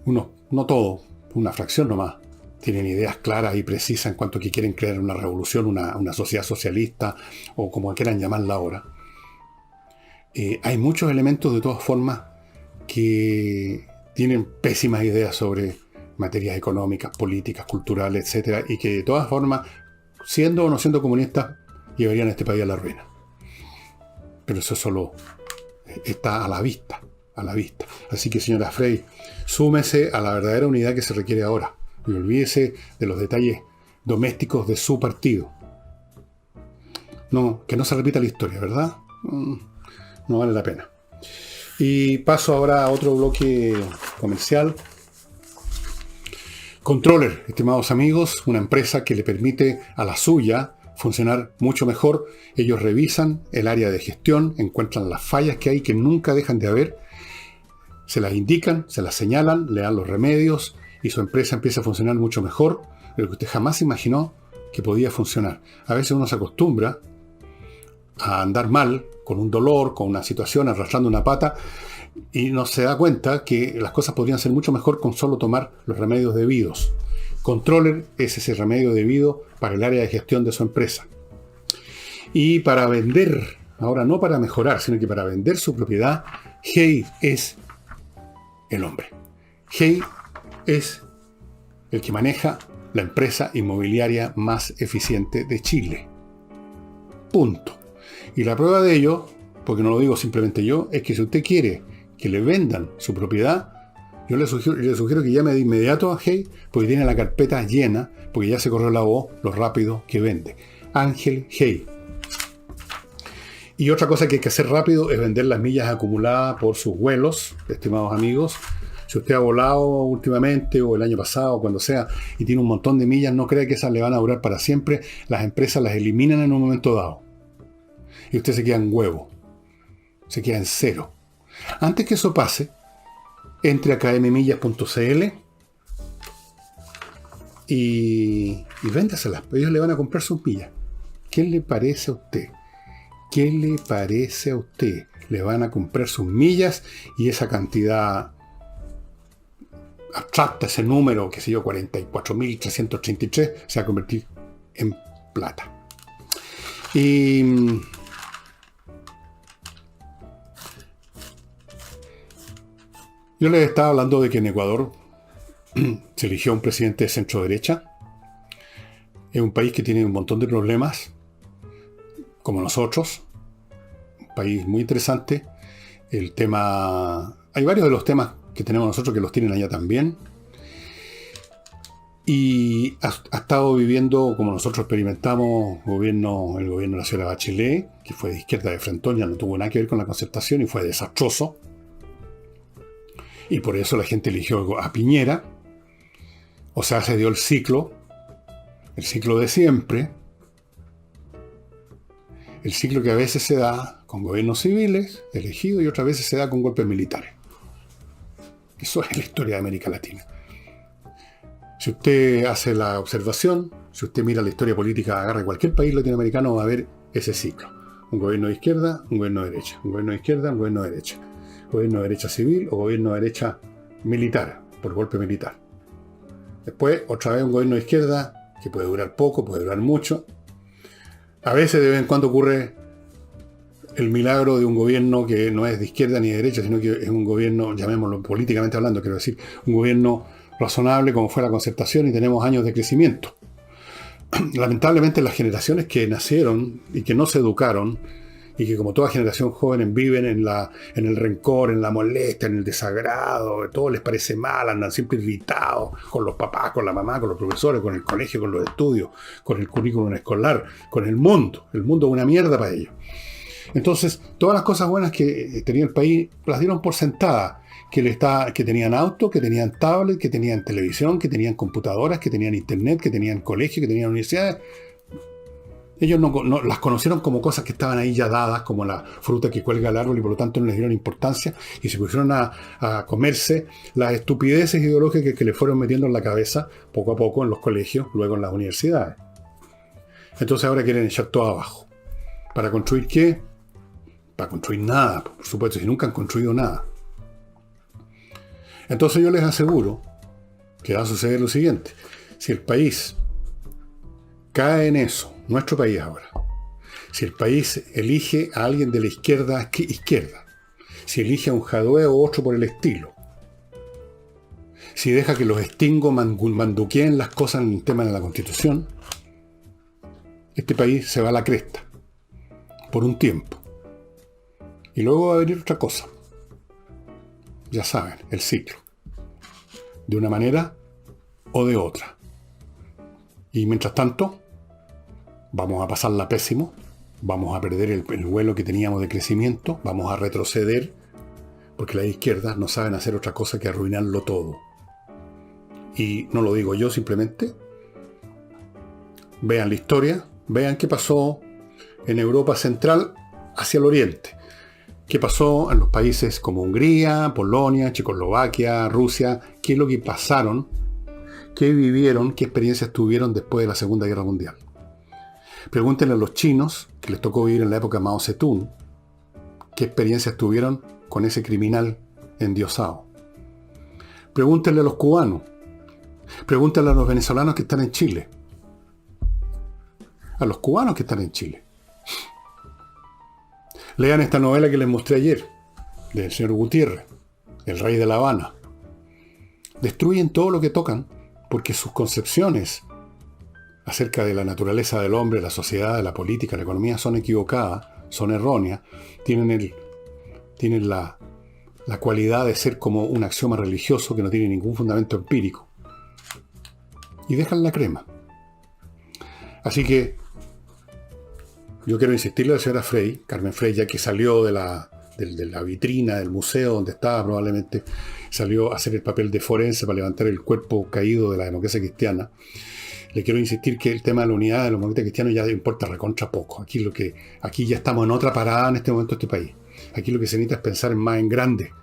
Speaker 1: no todo, una fracción nomás, tienen ideas claras y precisas en cuanto a que quieren crear una revolución, una sociedad socialista, o como quieran llamarla ahora, hay muchos elementos de todas formas que tienen pésimas ideas sobre materias económicas, políticas, culturales, etcétera, y que de todas formas, siendo o no siendo comunistas, llevarían a este país a la ruina. Pero eso solo está a la vista, a la vista. Así que, señora Frey, súmese a la verdadera unidad que se requiere ahora y olvídese de los detalles domésticos de su partido. No, que no se repita la historia, ¿verdad? No vale la pena. Y paso ahora a otro bloque comercial. Controller, estimados amigos, una empresa que le permite a la suya funcionar mucho mejor. Ellos revisan el área de gestión, encuentran las fallas que hay, que nunca dejan de haber, se las indican, se las señalan, le dan los remedios y su empresa empieza a funcionar mucho mejor de lo que usted jamás imaginó que podía funcionar. A veces uno se acostumbra a andar mal, con un dolor, con una situación, arrastrando una pata, y no se da cuenta que las cosas podrían ser mucho mejor con solo tomar los remedios debidos. Controller es ese remedio debido para el área de gestión de su empresa. Y para vender, ahora no para mejorar, sino que para vender su propiedad, Hey es el hombre. Hey es el que maneja la empresa inmobiliaria más eficiente de Chile. Punto. Y la prueba de ello, porque no lo digo simplemente yo, es que si usted quiere que le vendan su propiedad, yo le sugiero que llame de inmediato a Hey, porque tiene la carpeta llena, porque ya se corrió la voz lo rápido que vende. Ángel Hey. Y otra cosa que hay que hacer rápido es vender las millas acumuladas por sus vuelos, estimados amigos. Si usted ha volado últimamente o el año pasado o cuando sea y tiene un montón de millas, no crea que esas le van a durar para siempre. Las empresas las eliminan en un momento dado. Y usted se queda en huevo. Se queda en cero. Antes que eso pase, entre a kmmillas.cl y véndaselas. Ellos le van a comprar sus millas. ¿Qué le parece a usted? ¿Qué le parece a usted? Le van a comprar sus millas y esa cantidad abstracta, ese número, qué sé yo, 44.333, se va a convertir en plata. Y yo les estaba hablando de que en Ecuador se eligió un presidente de centro derecha. Es un país que tiene un montón de problemas, como nosotros. Un país muy interesante. El tema... Hay varios de los temas que tenemos nosotros que los tienen allá también. Y ha estado viviendo, como nosotros experimentamos, el gobierno de la señora Bachelet, que fue de izquierda de frentón, ya no tuvo nada que ver con la concertación y fue desastroso. Y por eso la gente eligió a Piñera. O sea, se dio el ciclo de siempre. El ciclo que a veces se da con gobiernos civiles elegidos y otras veces se da con golpes militares. Eso es la historia de América Latina. Si usted hace la observación, si usted mira la historia política, agarra cualquier país latinoamericano, va a ver ese ciclo. Un gobierno de izquierda, un gobierno de derecha. Un gobierno de izquierda, un gobierno de derecha. Gobierno de derecha civil o gobierno de derecha militar, por golpe militar. Después, otra vez un gobierno de izquierda, que puede durar poco, puede durar mucho. A veces, de vez en cuando, ocurre el milagro de un gobierno que no es de izquierda ni de derecha, sino que es un gobierno, llamémoslo políticamente hablando, quiero decir, un gobierno razonable como fue la concertación y tenemos años de crecimiento. Lamentablemente las generaciones que nacieron y que no se educaron y que como toda generación joven viven en el rencor, en la molestia, en el desagrado, todo les parece mal, andan siempre irritados con los papás, con la mamá, con los profesores, con el colegio, con los estudios, con el currículum escolar, con el mundo. El mundo es una mierda para ellos. Entonces, todas las cosas buenas que tenía el país las dieron por sentadas. Que tenían auto, que tenían tablet, que tenían televisión, que tenían computadoras, que tenían internet, que tenían colegio, que tenían universidades. Ellos no las conocieron como cosas que estaban ahí ya dadas, como la fruta que cuelga al árbol, y por lo tanto no les dieron importancia y se pusieron a comerse las estupideces ideológicas que les fueron metiendo en la cabeza poco a poco en los colegios, luego en las universidades. Entonces ahora quieren echar todo abajo. ¿Para construir qué? Para construir nada, por supuesto, si nunca han construido nada. Entonces yo les aseguro que va a suceder lo siguiente. Si el país cae en eso, nuestro país ahora, Si el país elige a alguien de la izquierda, izquierda. Si elige a un Jadwe o otro por el estilo. Si deja que los extingos manduqueen las cosas en el tema de la Constitución, este país se va a la cresta. Por un tiempo. Y luego va a venir otra cosa. Ya saben, el ciclo. De una manera o de otra. Y mientras tanto, vamos a pasarla pésimo, vamos a perder el vuelo que teníamos de crecimiento, vamos a retroceder, porque las izquierdas no saben hacer otra cosa que arruinarlo todo. Y no lo digo yo simplemente. Vean la historia, vean qué pasó en Europa Central hacia el Oriente. ¿Qué pasó en los países como Hungría, Polonia, Checoslovaquia, Rusia? ¿Qué es lo que pasaron? ¿Qué vivieron? ¿Qué experiencias tuvieron después de la Segunda Guerra Mundial? Pregúntenle a los chinos, que les tocó vivir en la época de Mao Zedong, qué experiencias tuvieron con ese criminal endiosado. Pregúntenle a los cubanos. Pregúntenle a los venezolanos que están en Chile. A los cubanos que están en Chile. Lean esta novela que les mostré ayer, del señor Gutiérrez, El Rey de La Habana. Destruyen todo lo que tocan porque sus concepciones acerca de la naturaleza del hombre, la sociedad, la política, la economía son equivocadas, son erróneas, tienen la cualidad de ser como un axioma religioso que no tiene ningún fundamento empírico. Y dejan la crema. Así que yo quiero insistirle a la señora Frey, Carmen Frey, ya que salió de la vitrina del museo donde estaba probablemente, salió a hacer el papel de forense para levantar el cuerpo caído de la democracia cristiana. Le quiero insistir que el tema de la unidad de los demócratas cristianos ya importa recontra poco. Aquí ya estamos en otra parada en este momento de este país. Aquí lo que se necesita es pensar más en grande.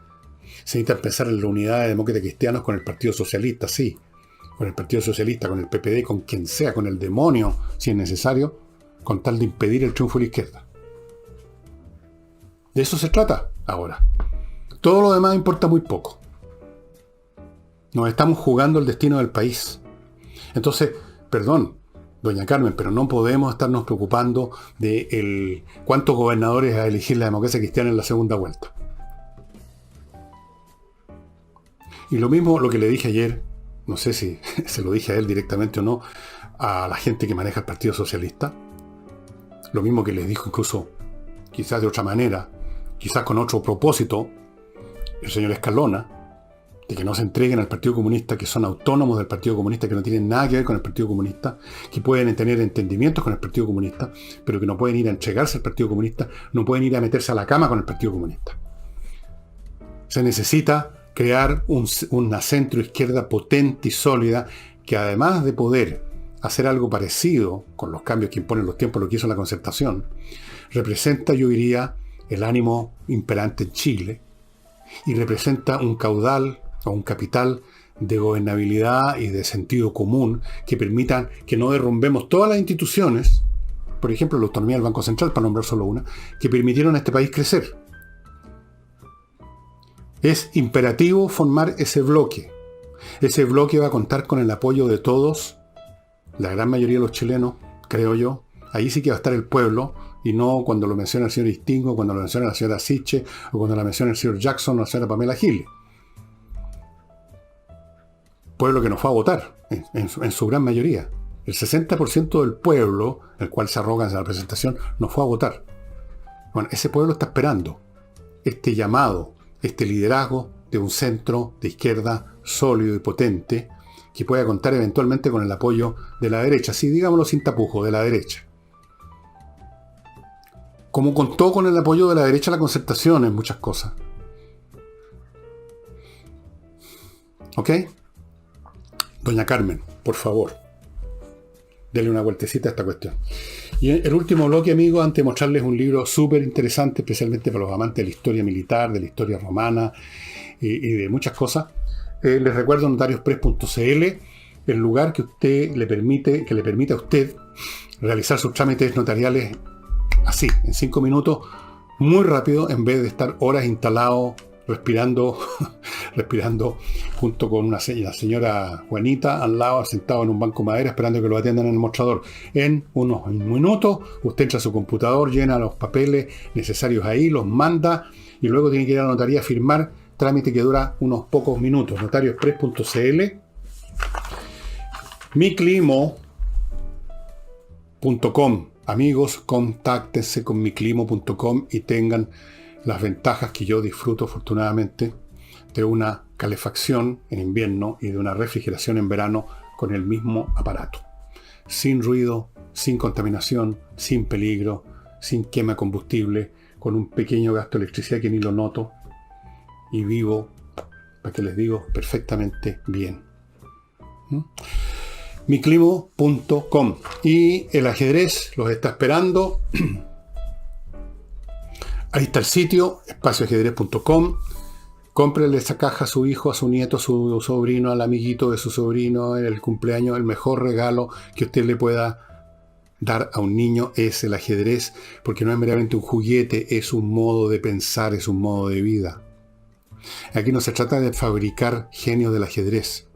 Speaker 1: Se necesita pensar en la unidad de demócratas cristianos con el Partido Socialista, sí. Con el Partido Socialista, con el PPD, con quien sea, con el demonio, si es necesario, con tal de impedir el triunfo de la izquierda. De eso se trata ahora. Todo lo demás importa muy poco. Nos estamos jugando el destino del país. Entonces, perdón, doña Carmen, pero no podemos estarnos preocupando de cuántos gobernadores a elegir la democracia cristiana en la segunda vuelta. Y lo mismo lo que le dije ayer, no sé si se lo dije a él directamente o no, a la gente que maneja el Partido Socialista. Lo mismo que les dijo incluso, quizás de otra manera, quizás con otro propósito, el señor Escalona, de que no se entreguen al Partido Comunista, que son autónomos del Partido Comunista, que no tienen nada que ver con el Partido Comunista, que pueden tener entendimientos con el Partido Comunista, pero que no pueden ir a entregarse al Partido Comunista, no pueden ir a meterse a la cama con el Partido Comunista. Se necesita crear una centro-izquierda potente y sólida, que además de poder hacer algo parecido con los cambios que imponen los tiempos, lo que hizo la Concertación, representa, yo diría, el ánimo imperante en Chile y representa un caudal o un capital de gobernabilidad y de sentido común que permitan que no derrumbemos todas las instituciones, por ejemplo la autonomía del Banco Central, para nombrar solo una, que permitieron a este país crecer. Es imperativo formar ese bloque. Ese bloque va a contar con el apoyo de todos, la gran mayoría de los chilenos, creo yo. Ahí sí que va a estar el pueblo, y no cuando lo menciona el señor Istingo, cuando lo menciona la señora Siche, o cuando la menciona el señor Jackson o la señora Pamela Giles. Pueblo que no fue a votar, en su gran mayoría. El 60% del pueblo, el cual se arrogan en la presentación, no fue a votar. Bueno, ese pueblo está esperando este llamado, este liderazgo de un centro de izquierda sólido y potente, que pueda contar eventualmente con el apoyo de la derecha, sí, digámoslo sin tapujo, de la derecha. Como contó con el apoyo de la derecha la Concertación en muchas cosas. ¿Ok? Doña Carmen, por favor, denle una vueltecita a esta cuestión. Y el último bloque, amigos, antes de mostrarles un libro súper interesante, especialmente para los amantes de la historia militar, de la historia romana y de muchas cosas, les recuerdo notariospress.cl, el lugar que le permite a usted realizar sus trámites notariales así, en 5 minutos, muy rápido, en vez de estar horas instalado respirando, respirando junto con la señora Juanita al lado, sentado en un banco de madera, esperando que lo atiendan en el mostrador. En unos minutos, usted entra a su computador, llena los papeles necesarios ahí, los manda y luego tiene que ir a la notaría a firmar, trámite que dura unos pocos minutos. Notarioexpress.cl. miclimo.com. Amigos, contáctense con miclimo.com y tengan las ventajas que yo disfruto afortunadamente de una calefacción en invierno y de una refrigeración en verano con el mismo aparato. Sin ruido, sin contaminación, sin peligro, sin quema de combustible, con un pequeño gasto de electricidad que ni lo noto y vivo, para que les digo, perfectamente bien. miclimo.com. Y el ajedrez los está esperando. Ahí está el sitio, espacioajedrez.com. Cómprele esa caja a su hijo, a su nieto, a su sobrino, al amiguito de su sobrino, en el cumpleaños. El mejor regalo que usted le pueda dar a un niño es el ajedrez, porque no es meramente un juguete, es un modo de pensar, es un modo de vida. Aquí no se trata de fabricar genios del ajedrez.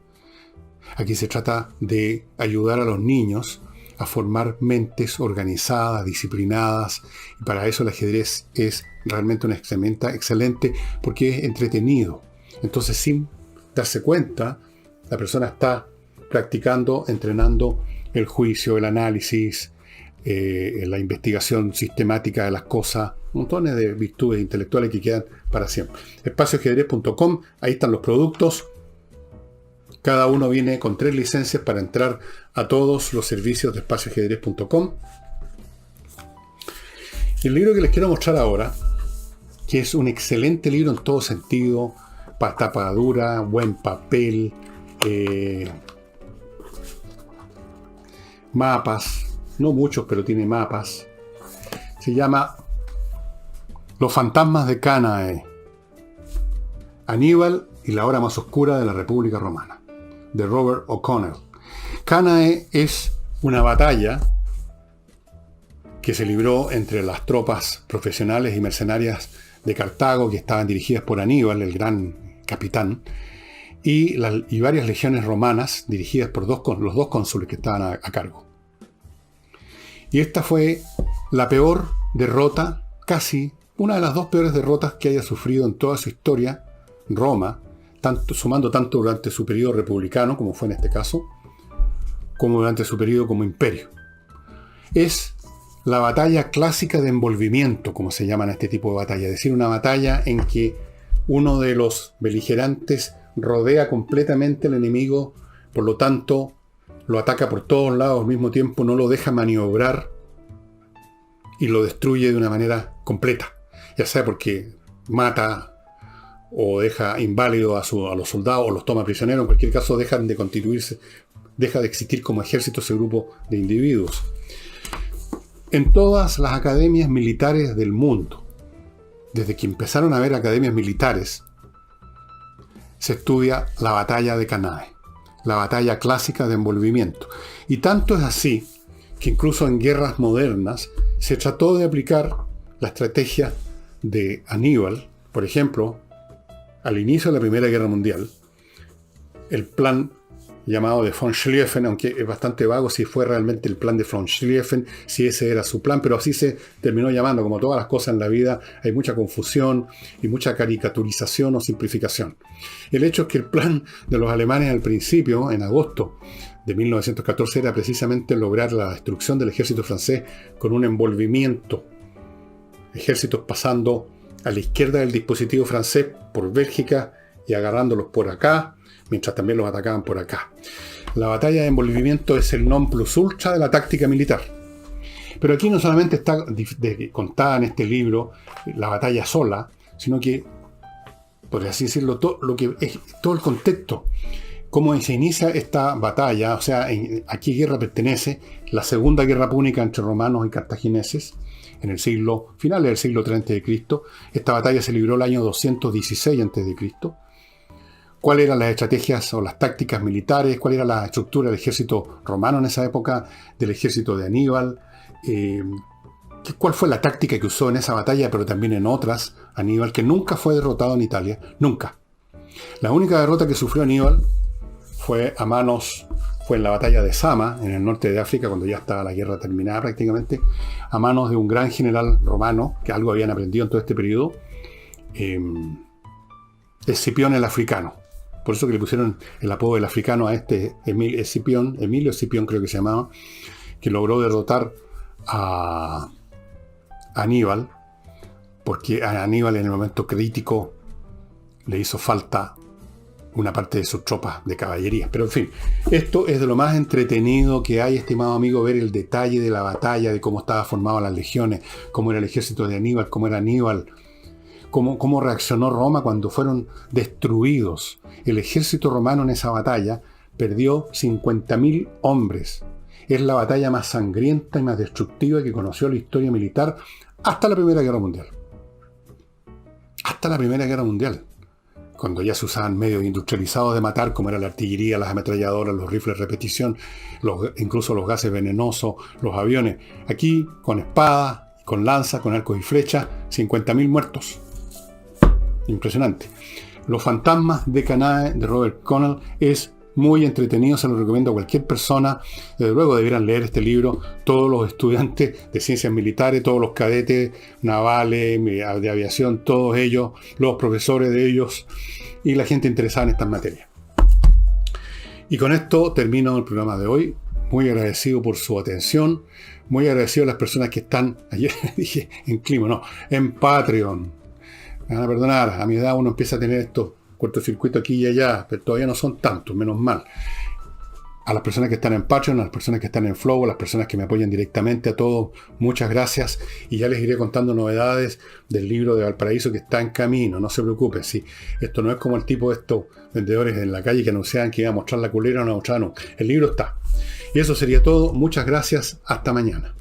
Speaker 1: Aquí se trata de ayudar a los niños a formar mentes organizadas, disciplinadas. Y para eso el ajedrez es realmente una herramienta excelente porque es entretenido. Entonces, sin darse cuenta, la persona está practicando, entrenando el juicio, el análisis, la investigación sistemática de las cosas, montones de virtudes intelectuales que quedan para siempre. Espacioajedrez.com, ahí están los productos. Cada uno viene con 3 licencias para entrar a todos los servicios de espacioajedrez.com. El libro que les quiero mostrar ahora, que es un excelente libro en todo sentido, tapa dura, buen papel, mapas, no muchos, pero tiene mapas. Se llama Los fantasmas de Cánae, Aníbal y la hora más oscura de la República Romana, de Robert O'Connell. Cánae es una batalla que se libró entre las tropas profesionales y mercenarias de Cartago, que estaban dirigidas por Aníbal, el gran capitán, y varias legiones romanas dirigidas por los dos cónsules que estaban a cargo. Y esta fue la peor derrota, casi una de las 2 peores derrotas que haya sufrido en toda su historia Roma, sumando tanto durante su periodo republicano, como fue en este caso, como durante su periodo como imperio. Es la batalla clásica de envolvimiento, como se llama en este tipo de batalla, es decir, una batalla en que uno de los beligerantes rodea completamente al enemigo, por lo tanto lo ataca por todos lados al mismo tiempo, no lo deja maniobrar y lo destruye de una manera completa, ya sea porque mata o deja inválido a los soldados o los toma prisioneros. En cualquier caso dejan de constituirse, deja de existir como ejército ese grupo de individuos. En todas las academias militares del mundo, desde que empezaron a haber academias militares, se estudia la batalla de Cánae, la batalla clásica de envolvimiento. Y tanto es así que incluso en guerras modernas se trató de aplicar la estrategia de Aníbal. Por ejemplo, al inicio de la Primera Guerra Mundial, el plan llamado de von Schlieffen, aunque es bastante vago si fue realmente el plan de von Schlieffen, si ese era su plan, pero así se terminó llamando. Como todas las cosas en la vida, hay mucha confusión y mucha caricaturización o simplificación. El hecho es que el plan de los alemanes al principio, en agosto de 1914, era precisamente lograr la destrucción del ejército francés con un envolvimiento. Ejércitos pasando a la izquierda del dispositivo francés por Bélgica y agarrándolos por acá, mientras también los atacaban por acá. La batalla de envolvimiento es el non plus ultra de la táctica militar. Pero aquí no solamente está contada en este libro la batalla sola, sino que, por así decirlo, todo el contexto. Cómo se inicia esta batalla, o sea, a qué guerra pertenece la Segunda Guerra Púnica entre romanos y cartagineses, en el finales del siglo 30 a.C. Esta batalla se libró el año 216 a.C. ¿Cuáles eran las estrategias o las tácticas militares? ¿Cuál era la estructura del ejército romano en esa época? Del ejército de Aníbal. ¿Qué ¿Cuál fue la táctica que usó en esa batalla, pero también en otras, Aníbal, que nunca fue derrotado en Italia? Nunca. La única derrota que sufrió Aníbal fue en la batalla de Sama, en el norte de África, cuando ya estaba la guerra terminada prácticamente, a manos de un gran general romano, que algo habían aprendido en todo este periodo, Escipión el Africano. Por eso que le pusieron el apodo del africano a este Emilio Escipión creo que se llamaba, que logró derrotar a Aníbal, porque a Aníbal en el momento crítico le hizo falta una parte de sus tropas de caballería. Pero en fin, esto es de lo más entretenido que hay, estimado amigo, ver el detalle de la batalla, de cómo estaban formadas las legiones, cómo era el ejército de Aníbal, cómo era Aníbal, cómo reaccionó Roma cuando fueron destruidos. El ejército romano en esa batalla perdió 50.000 hombres. Es la batalla más sangrienta y más destructiva que conoció la historia militar hasta la Primera Guerra Mundial. Hasta la Primera Guerra Mundial, cuando ya se usaban medios industrializados de matar, como era la artillería, las ametralladoras, los rifles de repetición, incluso los gases venenosos, los aviones. Aquí, con espadas, con lanzas, con arcos y flechas, 50.000 muertos. Impresionante. Los fantasmas de Canae, de Robert Connell, es muy entretenido, se lo recomiendo a cualquier persona. Desde luego deberán leer este libro todos los estudiantes de ciencias militares, todos los cadetes navales, de aviación, todos ellos, los profesores de ellos y la gente interesada en estas materias. Y con esto termino el programa de hoy. Muy agradecido por su atención, muy agradecido a las personas que están, ayer dije en Clima, no, en Patreon. Me van a perdonar, a mi edad uno empieza a tener estos cortocircuitos aquí y allá, pero todavía no son tantos, menos mal. A las personas que están en Patreon, a las personas que están en Flow, a las personas que me apoyan directamente, a todos, muchas gracias. Y ya les iré contando novedades del libro de Valparaíso que está en camino, no se preocupen. Sí, esto no es como el tipo de estos vendedores en la calle que anunciaban que iba a mostrar la culera o no mostraron. El libro está. Y eso sería todo. Muchas gracias. Hasta mañana.